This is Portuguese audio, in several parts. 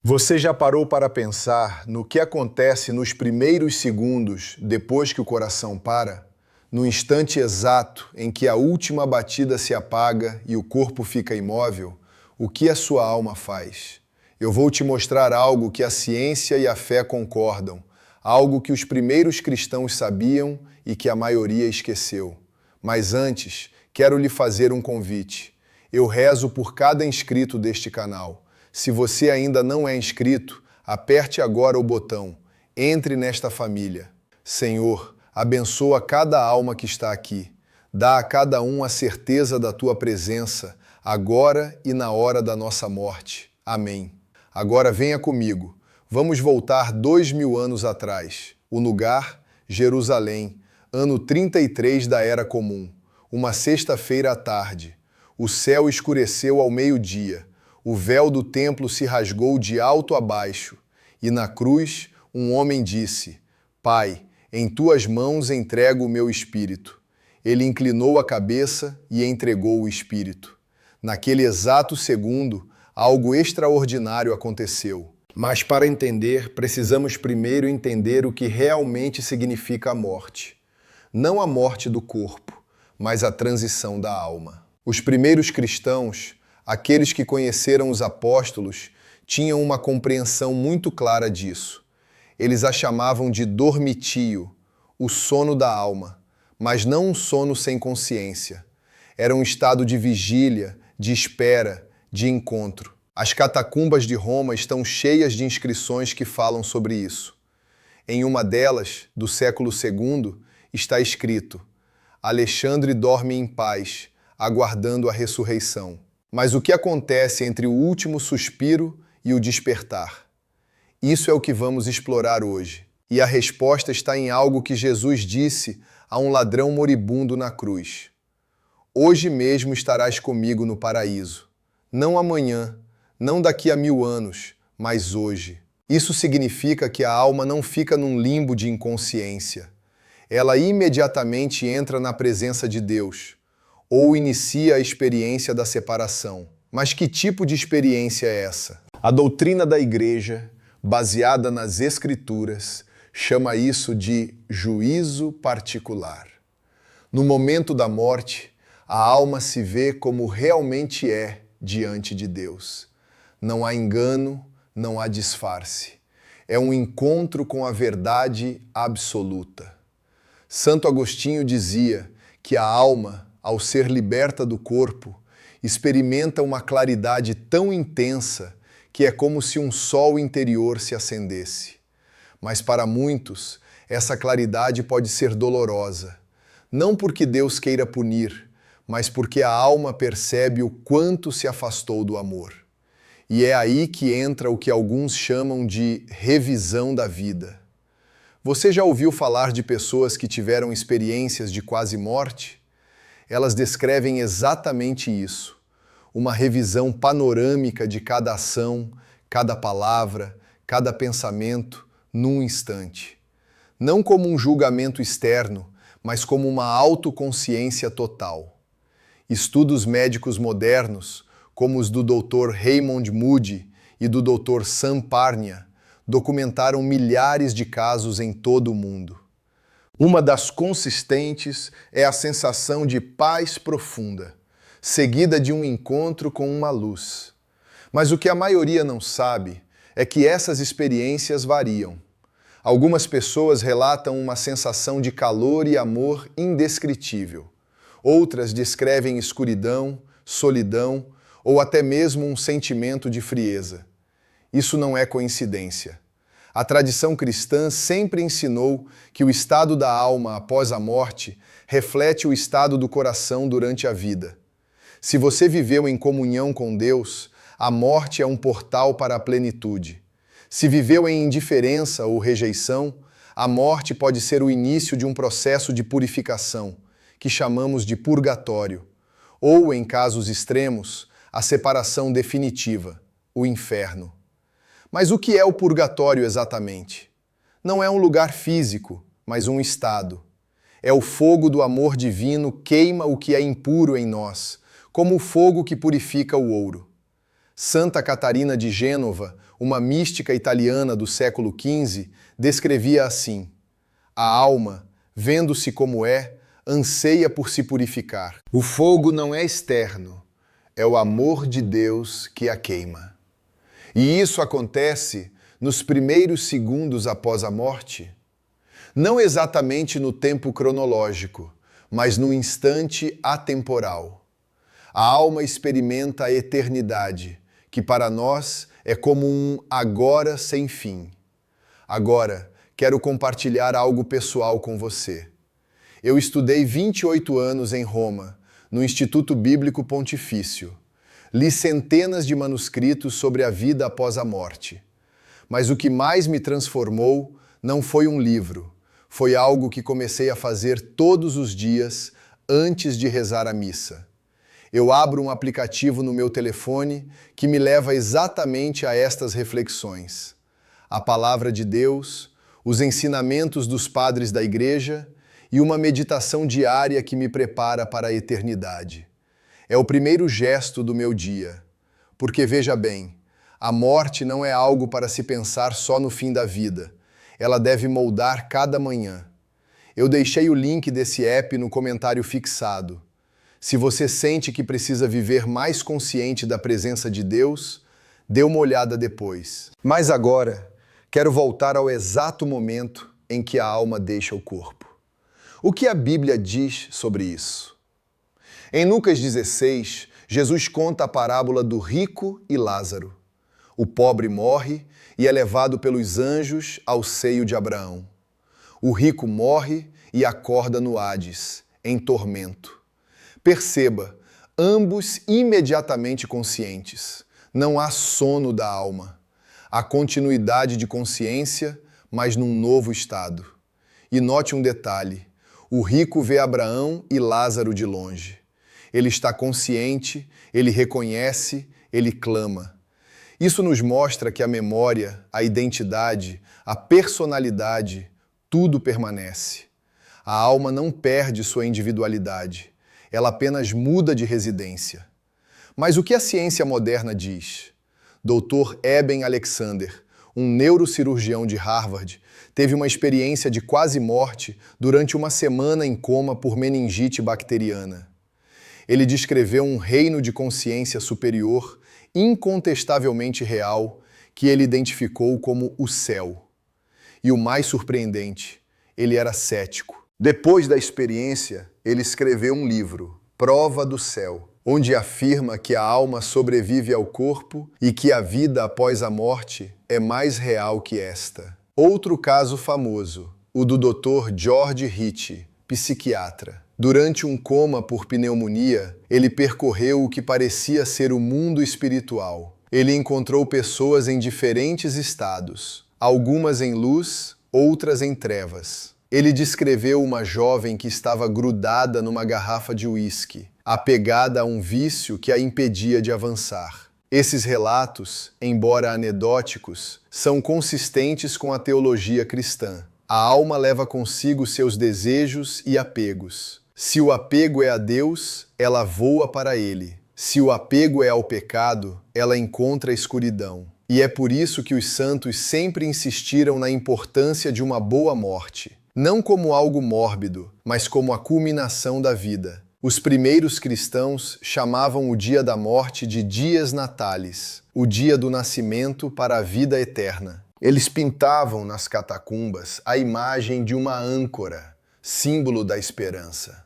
Você já parou para pensar no que acontece nos primeiros segundos depois que o coração para? No instante exato em que a última batida se apaga e o corpo fica imóvel, o que a sua alma faz? Eu vou te mostrar algo que a ciência e a fé concordam, algo que os primeiros cristãos sabiam e que a maioria esqueceu. Mas antes, quero lhe fazer um convite. Eu rezo por cada inscrito deste canal. Se você ainda não é inscrito, aperte agora o botão. Entre nesta família. Senhor, abençoa cada alma que está aqui. Dá a cada um a certeza da tua presença, agora e na hora da nossa morte. Amém. Agora venha comigo. Vamos voltar 2000 anos atrás. O lugar, Jerusalém, ano 33 da Era Comum. Uma sexta-feira à tarde. O céu escureceu ao meio-dia. O véu do templo se rasgou de alto a baixo, e na cruz um homem disse: Pai, em tuas mãos entrego o meu espírito. Ele inclinou a cabeça e entregou o espírito. Naquele exato segundo, algo extraordinário aconteceu. Mas para entender, precisamos primeiro entender o que realmente significa a morte. Não a morte do corpo, mas a transição da alma. Os primeiros cristãos, aqueles que conheceram os apóstolos, tinham uma compreensão muito clara disso. Eles a chamavam de dormitio, o sono da alma, mas não um sono sem consciência. Era um estado de vigília, de espera, de encontro. As catacumbas de Roma estão cheias de inscrições que falam sobre isso. Em uma delas, do século II, está escrito: Alexandre dorme em paz, aguardando a ressurreição. Mas o que acontece entre o último suspiro e o despertar? Isso é o que vamos explorar hoje. E a resposta está em algo que Jesus disse a um ladrão moribundo na cruz. Hoje mesmo estarás comigo no paraíso. Não amanhã, não daqui a 1000 anos, mas hoje. Isso significa que a alma não fica num limbo de inconsciência. Ela imediatamente entra na presença de Deus, ou inicia a experiência da separação. Mas que tipo de experiência é essa? A doutrina da Igreja, baseada nas Escrituras, chama isso de juízo particular. No momento da morte, a alma se vê como realmente é diante de Deus. Não há engano, não há disfarce. É um encontro com a verdade absoluta. Santo Agostinho dizia que a alma, ao ser liberta do corpo, experimenta uma claridade tão intensa que é como se um sol interior se acendesse. Mas para muitos, essa claridade pode ser dolorosa, não porque Deus queira punir, mas porque a alma percebe o quanto se afastou do amor. E é aí que entra o que alguns chamam de revisão da vida. Você já ouviu falar de pessoas que tiveram experiências de quase morte? Elas descrevem exatamente isso, uma revisão panorâmica de cada ação, cada palavra, cada pensamento, num instante. Não como um julgamento externo, mas como uma autoconsciência total. Estudos médicos modernos, como os do Dr. Raymond Moody e do Dr. Sam Parnia, documentaram milhares de casos em todo o mundo. Uma das consistentes é a sensação de paz profunda, seguida de um encontro com uma luz. Mas o que a maioria não sabe é que essas experiências variam. Algumas pessoas relatam uma sensação de calor e amor indescritível. Outras descrevem escuridão, solidão ou até mesmo um sentimento de frieza. Isso não é coincidência. A tradição cristã sempre ensinou que o estado da alma após a morte reflete o estado do coração durante a vida. Se você viveu em comunhão com Deus, a morte é um portal para a plenitude. Se viveu em indiferença ou rejeição, a morte pode ser o início de um processo de purificação, que chamamos de purgatório, ou, em casos extremos, a separação definitiva, o inferno. Mas o que é o purgatório exatamente? Não é um lugar físico, mas um estado. É o fogo do amor divino queima o que é impuro em nós, como o fogo que purifica o ouro. Santa Catarina de Gênova, uma mística italiana do século XV, descrevia assim: a alma, vendo-se como é, anseia por se purificar. O fogo não é externo, é o amor de Deus que a queima. E isso acontece nos primeiros segundos após a morte, não exatamente no tempo cronológico, mas no instante atemporal. A alma experimenta a eternidade, que para nós é como um agora sem fim. Agora, quero compartilhar algo pessoal com você. Eu estudei 28 anos em Roma, no Instituto Bíblico Pontifício. Li centenas de manuscritos sobre a vida após a morte. Mas o que mais me transformou não foi um livro, foi algo que comecei a fazer todos os dias antes de rezar a missa. Eu abro um aplicativo no meu telefone que me leva exatamente a estas reflexões. A palavra de Deus, os ensinamentos dos padres da igreja e uma meditação diária que me prepara para a eternidade. É o primeiro gesto do meu dia, porque veja bem, a morte não é algo para se pensar só no fim da vida, ela deve moldar cada manhã. Eu deixei o link desse app no comentário fixado. Se você sente que precisa viver mais consciente da presença de Deus, dê uma olhada depois. Mas agora, quero voltar ao exato momento em que a alma deixa o corpo. O que a Bíblia diz sobre isso? Em Lucas 16, Jesus conta a parábola do rico e Lázaro. O pobre morre e é levado pelos anjos ao seio de Abraão. O rico morre e acorda no Hades, em tormento. Perceba, ambos imediatamente conscientes. Não há sono da alma. Há continuidade de consciência, mas num novo estado. E note um detalhe. O rico vê Abraão e Lázaro de longe. Ele está consciente, ele reconhece, ele clama. Isso nos mostra que a memória, a identidade, a personalidade, tudo permanece. A alma não perde sua individualidade. Ela apenas muda de residência. Mas o que a ciência moderna diz? Dr. Eben Alexander, um neurocirurgião de Harvard, teve uma experiência de quase morte durante uma semana em coma por meningite bacteriana. Ele descreveu um reino de consciência superior, incontestavelmente real, que ele identificou como o céu. E o mais surpreendente, ele era cético. Depois da experiência, ele escreveu um livro, Prova do Céu, onde afirma que a alma sobrevive ao corpo e que a vida após a morte é mais real que esta. Outro caso famoso, o do Dr. George Ritchie, psiquiatra. Durante um coma por pneumonia, ele percorreu o que parecia ser o mundo espiritual. Ele encontrou pessoas em diferentes estados, algumas em luz, outras em trevas. Ele descreveu uma jovem que estava grudada numa garrafa de uísque, apegada a um vício que a impedia de avançar. Esses relatos, embora anedóticos, são consistentes com a teologia cristã. A alma leva consigo seus desejos e apegos. Se o apego é a Deus, ela voa para Ele. Se o apego é ao pecado, ela encontra a escuridão. E é por isso que os santos sempre insistiram na importância de uma boa morte. Não como algo mórbido, mas como a culminação da vida. Os primeiros cristãos chamavam o dia da morte de dies natalis, o dia do nascimento para a vida eterna. Eles pintavam nas catacumbas a imagem de uma âncora, símbolo da esperança,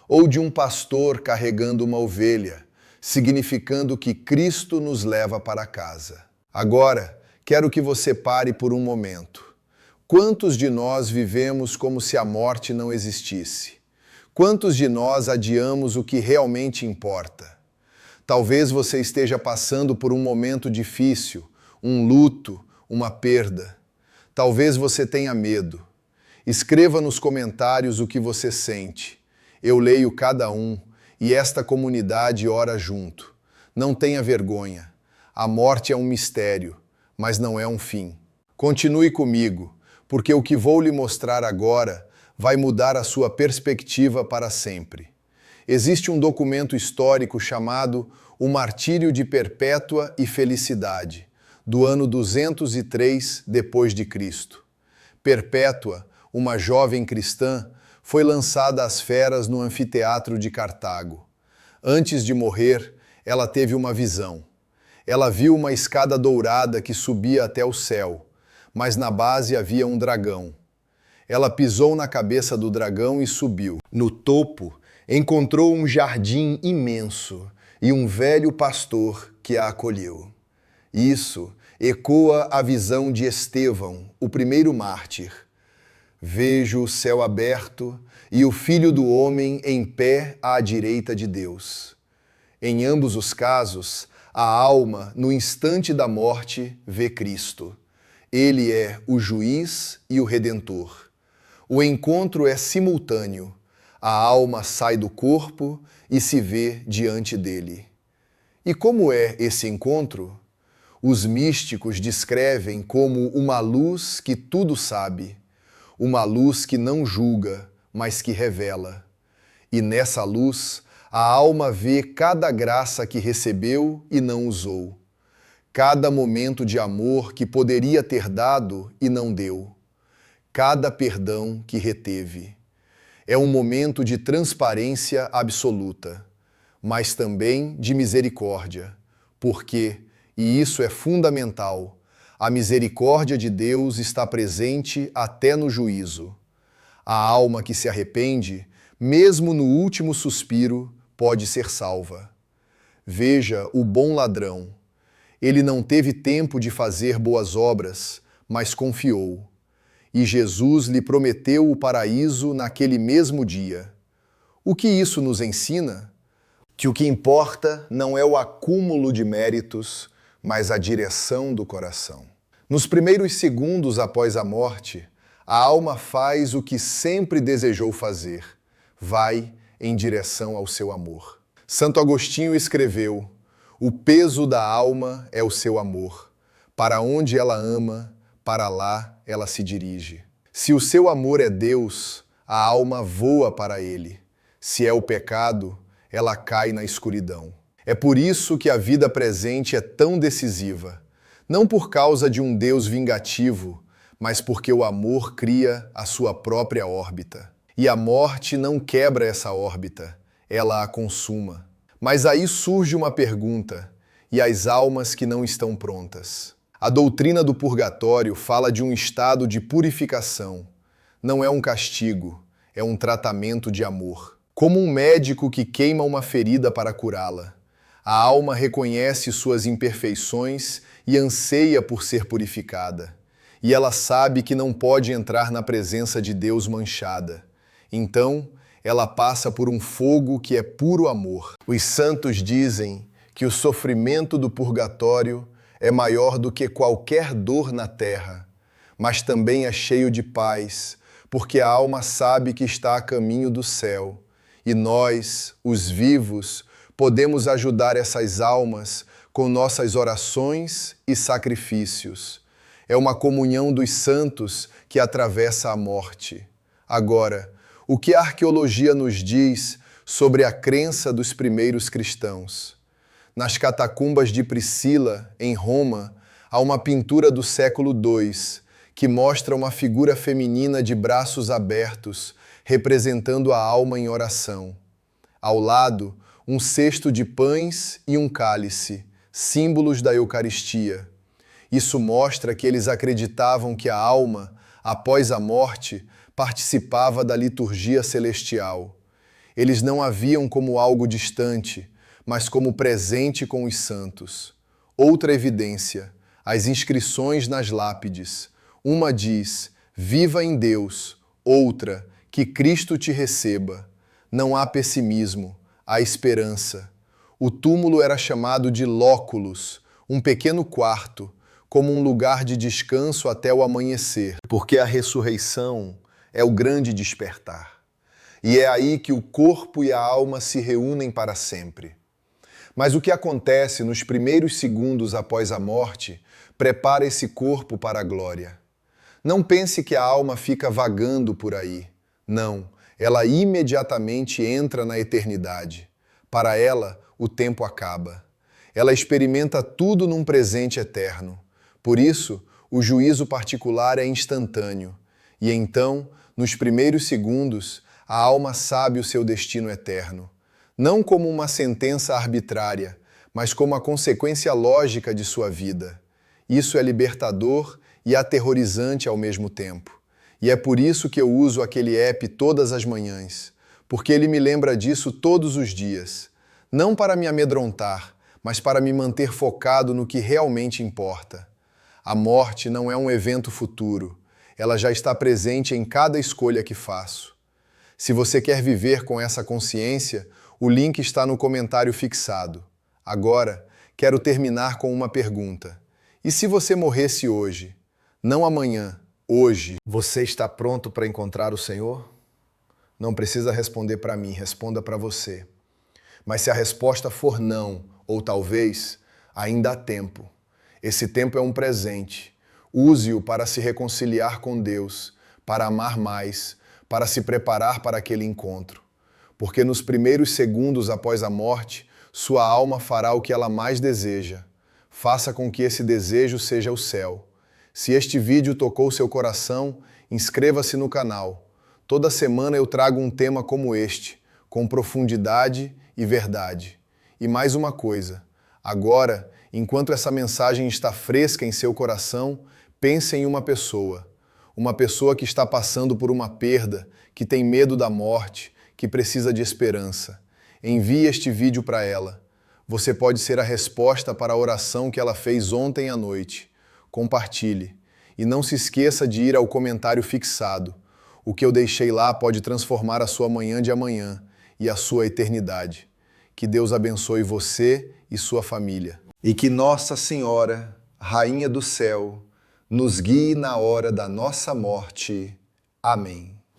ou de um pastor carregando uma ovelha, significando que Cristo nos leva para casa. Agora, quero que você pare por um momento. Quantos de nós vivemos como se a morte não existisse? Quantos de nós adiamos o que realmente importa? Talvez você esteja passando por um momento difícil, um luto, uma perda. Talvez você tenha medo. Escreva nos comentários o que você sente. Eu leio cada um e esta comunidade ora junto. Não tenha vergonha. A morte é um mistério, mas não é um fim. Continue comigo, porque o que vou lhe mostrar agora vai mudar a sua perspectiva para sempre. Existe um documento histórico chamado O Martírio de Perpétua e Felicidade, do ano 203 depois de Cristo. Perpétua, uma jovem cristã, foi lançada às feras no anfiteatro de Cartago. Antes de morrer, ela teve uma visão. Ela viu uma escada dourada que subia até o céu, mas na base havia um dragão. Ela pisou na cabeça do dragão e subiu. No topo, encontrou um jardim imenso e um velho pastor que a acolheu. Isso ecoa a visão de Estevão, o primeiro mártir. Vejo o céu aberto e o Filho do Homem em pé à direita de Deus. Em ambos os casos, a alma, no instante da morte, vê Cristo. Ele é o juiz e o redentor. O encontro é simultâneo. A alma sai do corpo e se vê diante dele. E como é esse encontro? Os místicos descrevem como uma luz que tudo sabe, uma luz que não julga, mas que revela. E nessa luz, a alma vê cada graça que recebeu e não usou, cada momento de amor que poderia ter dado e não deu, cada perdão que reteve. É um momento de transparência absoluta, mas também de misericórdia, porque, e isso é fundamental, a misericórdia de Deus está presente até no juízo. A alma que se arrepende, mesmo no último suspiro, pode ser salva. Veja o bom ladrão. Ele não teve tempo de fazer boas obras, mas confiou. E Jesus lhe prometeu o paraíso naquele mesmo dia. O que isso nos ensina? Que o que importa não é o acúmulo de méritos, mas a direção do coração. Nos primeiros segundos após a morte, a alma faz o que sempre desejou fazer, vai em direção ao seu amor. Santo Agostinho escreveu: o peso da alma é o seu amor. Para onde ela ama, para lá ela se dirige. Se o seu amor é Deus, a alma voa para ele. Se é o pecado, ela cai na escuridão. É por isso que a vida presente é tão decisiva. Não por causa de um Deus vingativo, mas porque o amor cria a sua própria órbita. E a morte não quebra essa órbita, ela a consuma. Mas aí surge uma pergunta: e as almas que não estão prontas? A doutrina do purgatório fala de um estado de purificação. Não é um castigo, é um tratamento de amor. Como um médico que queima uma ferida para curá-la. A alma reconhece suas imperfeições e anseia por ser purificada. E ela sabe que não pode entrar na presença de Deus manchada. Então, ela passa por um fogo que é puro amor. Os santos dizem que o sofrimento do purgatório é maior do que qualquer dor na terra, mas também é cheio de paz, porque a alma sabe que está a caminho do céu. E nós, os vivos, podemos ajudar essas almas com nossas orações e sacrifícios. É uma comunhão dos santos que atravessa a morte. Agora, o que a arqueologia nos diz sobre a crença dos primeiros cristãos? Nas catacumbas de Priscila, em Roma, há uma pintura do século II que mostra uma figura feminina de braços abertos, representando a alma em oração. Ao lado, um cesto de pães e um cálice, símbolos da Eucaristia. Isso mostra que eles acreditavam que a alma, após a morte, participava da liturgia celestial. Eles não a viam como algo distante, mas como presente com os santos. Outra evidência, as inscrições nas lápides. Uma diz: viva em Deus. Outra, que Cristo te receba. Não há pessimismo, há esperança. O túmulo era chamado de lóculos, um pequeno quarto, como um lugar de descanso até o amanhecer, porque a ressurreição é o grande despertar. E é aí que o corpo e a alma se reúnem para sempre. Mas o que acontece nos primeiros segundos após a morte prepara esse corpo para a glória. Não pense que a alma fica vagando por aí. Não, ela imediatamente entra na eternidade. Para ela, o tempo acaba. Ela experimenta tudo num presente eterno. Por isso, o juízo particular é instantâneo, e então, nos primeiros segundos, a alma sabe o seu destino eterno, não como uma sentença arbitrária, mas como a consequência lógica de sua vida. Isso é libertador e aterrorizante ao mesmo tempo. E é por isso que eu uso aquele app todas as manhãs, porque ele me lembra disso todos os dias. Não para me amedrontar, mas para me manter focado no que realmente importa. A morte não é um evento futuro, ela já está presente em cada escolha que faço. Se você quer viver com essa consciência, o link está no comentário fixado. Agora, quero terminar com uma pergunta. E se você morresse hoje? Não amanhã, hoje. Você está pronto para encontrar o Senhor? Não precisa responder para mim, responda para você. Mas se a resposta for não, ou talvez, ainda há tempo. Esse tempo é um presente. Use-o para se reconciliar com Deus, para amar mais, para se preparar para aquele encontro. Porque nos primeiros segundos após a morte, sua alma fará o que ela mais deseja. Faça com que esse desejo seja o céu. Se este vídeo tocou seu coração, inscreva-se no canal. Toda semana eu trago um tema como este, com profundidade e verdade. E mais uma coisa, agora, enquanto essa mensagem está fresca em seu coração, pense em uma pessoa que está passando por uma perda, que tem medo da morte, que precisa de esperança. Envie este vídeo para ela. Você pode ser a resposta para a oração que ela fez ontem à noite. Compartilhe. E não se esqueça de ir ao comentário fixado. O que eu deixei lá pode transformar a sua manhã de amanhã e a sua eternidade. Que Deus abençoe você e sua família. E que Nossa Senhora, Rainha do Céu, nos guie na hora da nossa morte. Amém.